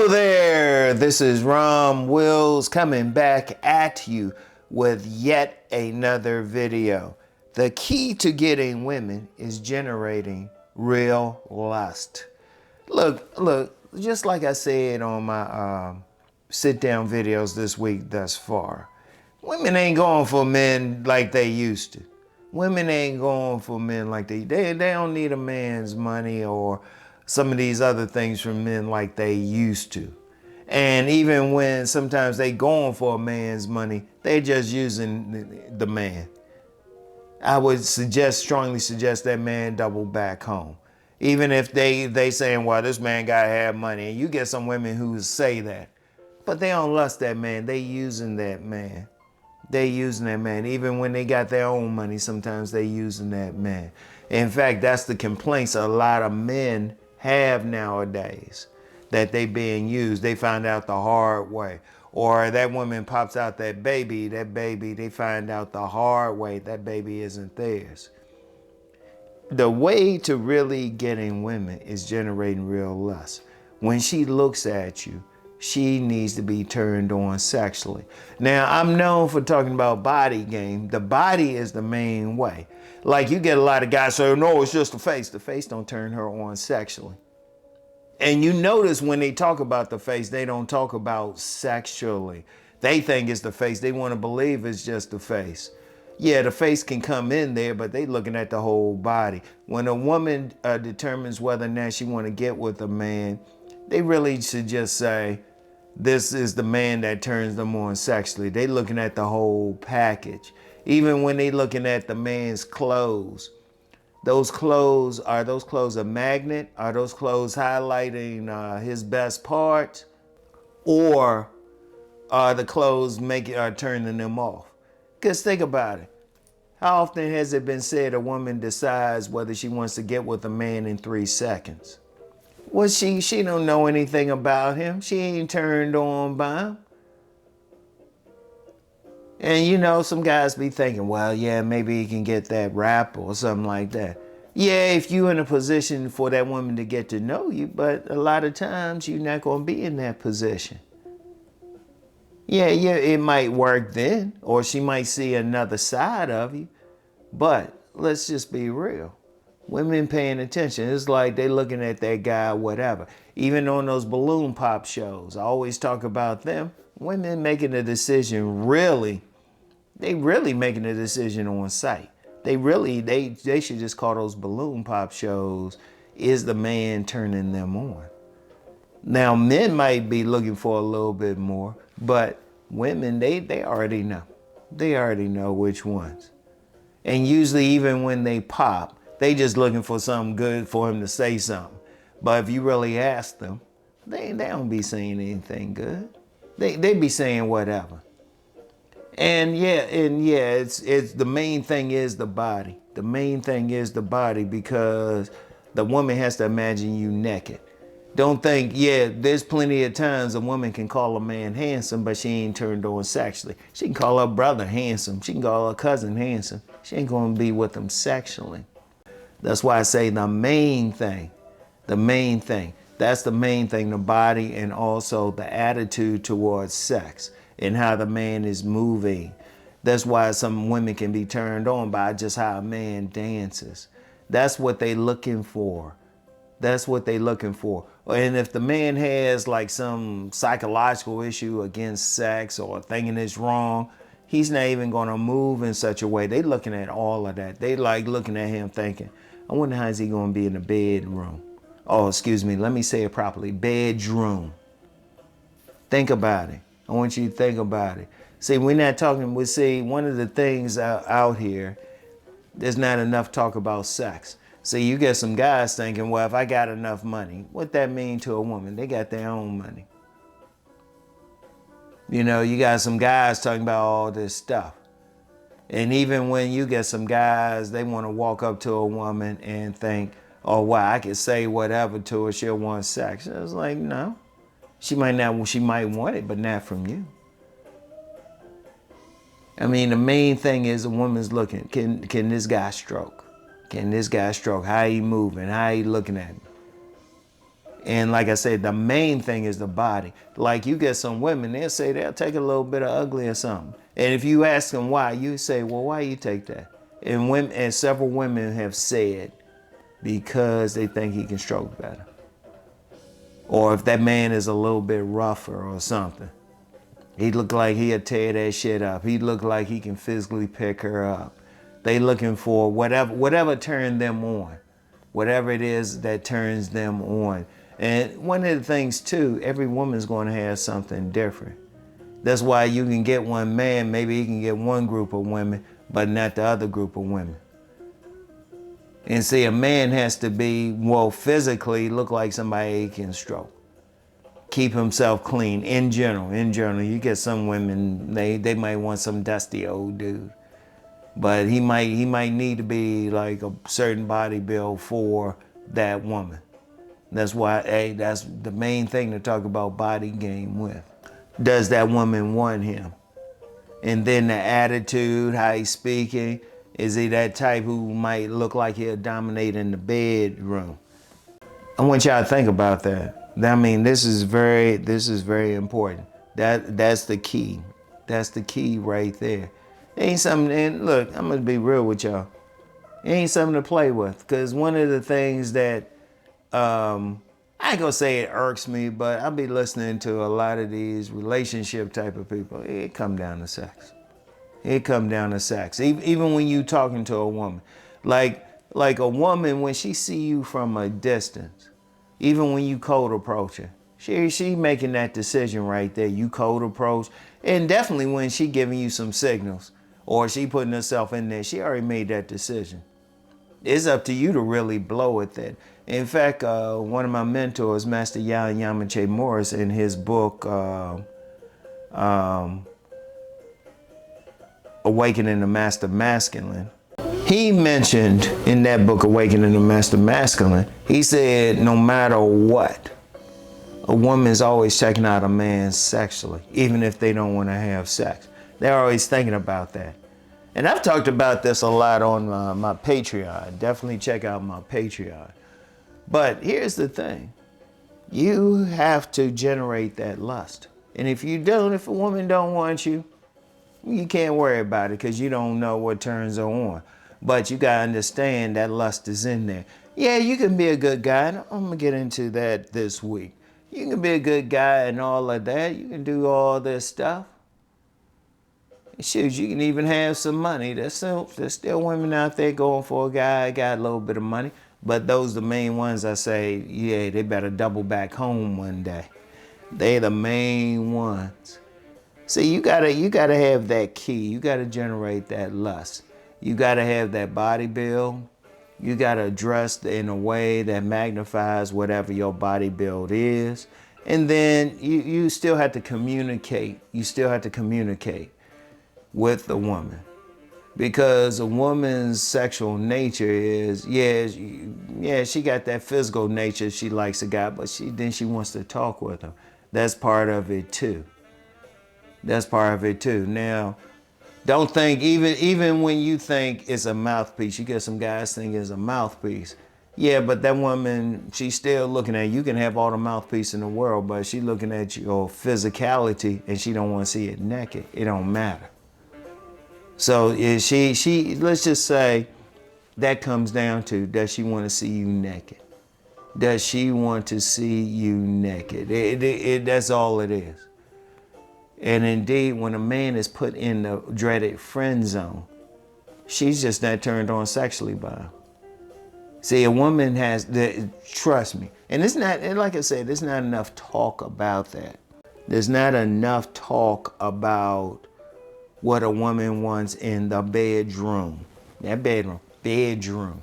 Hello there, this is RomWills coming back at you with yet another video. The key to getting women is generating real lust. Look, just like I said on my sit-down videos this week thus far, women ain't going for men like they used to. Women ain't going for men like they don't need a man's money or some of these other things from men like they used to. And even when sometimes they going for a man's money, they just using the man. I would strongly suggest that man double back home. Even if they saying, well, this man gotta have money, and you get some women who say that, but they don't lust that man, they using that man. They using that man. Even when they got their own money, sometimes they using that man. In fact, that's the complaints a lot of men have nowadays, that they being used. They find out the hard way. Or that woman pops out that baby, they find out the hard way, that baby isn't theirs. The way to really getting women is generating real lust. When she looks at you, she needs to be turned on sexually. Now, I'm known for talking about body game. The body is the main way. Like, you get a lot of guys say, no, it's just the face. The face don't turn her on sexually. And you notice when they talk about the face, they don't talk about sexually. They think it's the face. They want to believe it's just the face. Yeah, the face can come in there, but they looking at the whole body. When a woman determines whether or not she want to get with a man, they really should just say, this is the man that turns them on sexually. They looking at the whole package. Even when they looking at the man's clothes. Are those clothes a magnet? Are those clothes highlighting his best part? Or are the clothes turning them off? Because think about it. How often has it been said a woman decides whether she wants to get with a man in 3 seconds? Well, she don't know anything about him. She ain't turned on by him. And you know, some guys be thinking, well, yeah, maybe he can get that rap or something like that. Yeah, if you're in a position for that woman to get to know you, but a lot of times you're not going to be in that position. Yeah, it might work then, or she might see another side of you. But let's just be real. Women paying attention. It's like they looking at that guy, whatever. Even on those balloon pop shows, I always talk about them. Women making a decision they really making a decision on sight. They should just call those balloon pop shows, is the man turning them on? Now, men might be looking for a little bit more, but women, they already know. They already know which ones. And usually even when they pop, they just looking for something good for him to say something. But if you really ask them, they don't be saying anything good. They be saying whatever. And yeah, it's the main thing is the body. The main thing is the body, because the woman has to imagine you naked. Don't think, yeah, there's plenty of times a woman can call a man handsome, but she ain't turned on sexually. She can call her brother handsome. She can call her cousin handsome. She ain't gonna be with them sexually. That's why I say the main thing. That's the main thing, the body, and also the attitude towards sex and how the man is moving. That's why some women can be turned on by just how a man dances. That's what they looking for. That's what they looking for. And if the man has like some psychological issue against sex or thinking it's wrong, he's not even gonna move in such a way. They looking at all of that. They like looking at him thinking, I wonder how is he gonna be in the bedroom? Oh, excuse me, let me say it properly, bedroom. Think about it. I want you to think about it. See, we're not talking, one of the things out here, there's not enough talk about sex. See, you get some guys thinking, well, if I got enough money, what that mean to a woman? They got their own money. You know, you got some guys talking about all this stuff. And even when you get some guys, they want to walk up to a woman and think, oh, wow, I can say whatever to her, she'll want sex. I was like, no. She might want it, but not from you. I mean, the main thing is a woman's looking, can this guy stroke? Can this guy stroke? How he moving? How he looking at me? And like I said, the main thing is the body. Like you get some women, they'll say they'll take a little bit of ugly or something. And if you ask them why, you say, well, why you take that? And women, and several women have said, because they think he can stroke better. Or if that man is a little bit rougher or something. He look like he'll tear that shit up. He look like he can physically pick her up. They looking for whatever turned them on. Whatever it is that turns them on. And one of the things too, every woman's going to have something different. That's why you can get one man, maybe he can get one group of women, but not the other group of women. And see, a man has to be, well, physically look like somebody he can stroke. Keep himself clean in general. You get some women, they might want some dusty old dude. But he might need to be like a certain body build for that woman. That's why, hey, that's the main thing to talk about body game with. Does that woman want him? And then the attitude, how he's speaking. Is he that type who might look like he'll dominate in the bedroom? I want y'all to think about that. I mean, this is very important. That's the key. That's the key right there. It ain't something, and look, I'm gonna be real with y'all. It ain't something to play with. Because one of the things that, I ain't gonna say it irks me, but I'll be listening to a lot of these relationship type of people. It come down to sex. It come down to sex. Even when you talking to a woman. Like a woman, when she see you from a distance, even when you cold approach her, she making that decision right there. You cold approach, and definitely when she giving you some signals, or she putting herself in there, she already made that decision. It's up to you to really blow with it. In fact, one of my mentors, Master Yan Yamache Morris, in his book, Awakening the Master Masculine, he mentioned in that book, Awakening the Master Masculine, he said, no matter what, a woman's always checking out a man sexually, even if they don't want to have sex. They're always thinking about that. And I've talked about this a lot on my Patreon. Definitely check out my Patreon. But here's the thing. You have to generate that lust. And if you don't, if a woman don't want you, you can't worry about it because you don't know what turns her on. But you got to understand that lust is in there. Yeah, you can be a good guy. And I'm going to get into that this week. You can be a good guy and all of that. You can do all this stuff. Shoot, you can even have some money. There's still women out there going for a guy that got a little bit of money. But those are the main ones I say, yeah, they better double back home one day. They're the main ones. See, you gotta have that key. You gotta generate that lust. You gotta have that body build. You gotta dress in a way that magnifies whatever your body build is. And then you still have to communicate. You still have to communicate with the woman. Because a woman's sexual nature is, yeah, she got that physical nature. She likes a guy, but then she wants to talk with him. That's part of it too. That's part of it too. Now, don't think, even when you think it's a mouthpiece, you get some guys think it's a mouthpiece. Yeah, but that woman, she's still looking at you. You can have all the mouthpiece in the world, but she's looking at your physicality and she don't want to see it naked. It don't matter. So is she, let's just say that comes down to, does she want to see you naked? Does she want to see you naked? That's all it is. And indeed, when a man is put in the dreaded friend zone, she's just not turned on sexually by him. See, a woman has, trust me, and it's not, and like I said, there's not enough talk about that. There's not enough talk about what a woman wants in the bedroom. That bedroom.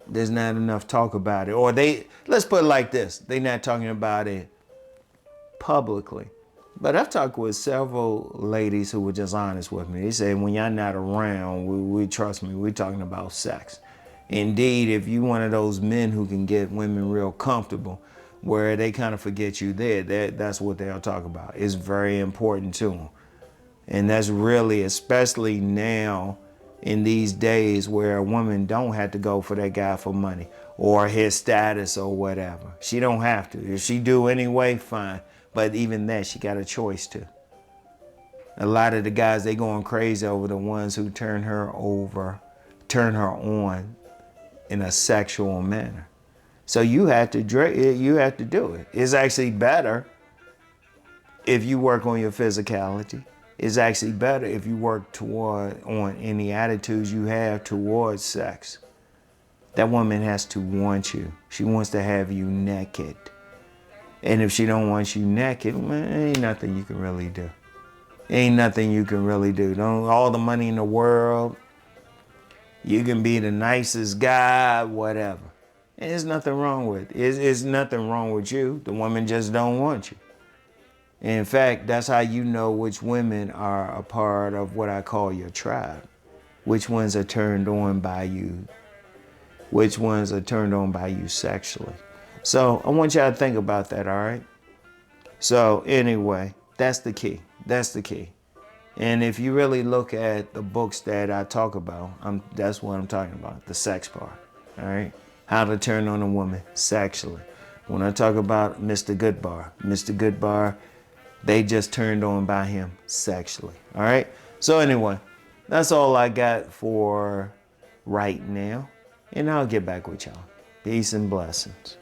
There's not enough talk about it. Or let's put it like this, they're not talking about it publicly. But I've talked with several ladies who were just honest with me. They said, when y'all not around, we trust me, we're talking about sex. Indeed, if you're one of those men who can get women real comfortable, where they kind of forget you there, that's what they'll talk about. It's very important to them. And that's really, especially now in these days where a woman don't have to go for that guy for money, or his status or whatever. She don't have to. If she do anyway, fine. But even that, she got a choice to. A lot of the guys, they going crazy over the ones who turn her on in a sexual manner. So you have to do it. It's actually better if you work on your physicality. It's actually better if you work on any attitudes you have towards sex. That woman has to want you. She wants to have you naked. And if she don't want you naked, man, ain't nothing you can really do. Ain't nothing you can really do. Don't all the money in the world. You can be the nicest guy, whatever. And there's nothing wrong with it. It's nothing wrong with you. The woman just don't want you. In fact, that's how you know which women are a part of what I call your tribe. Which ones are turned on by you. Which ones are turned on by you sexually. So I want y'all to think about that, all right? So anyway, that's the key. That's the key. And if you really look at the books that I talk about, that's what I'm talking about, the sex part, all right? How to turn on a woman sexually. When I talk about Mr. Goodbar, they just turned on by him sexually, all right? So anyway, that's all I got for right now. And I'll get back with y'all. Peace and blessings.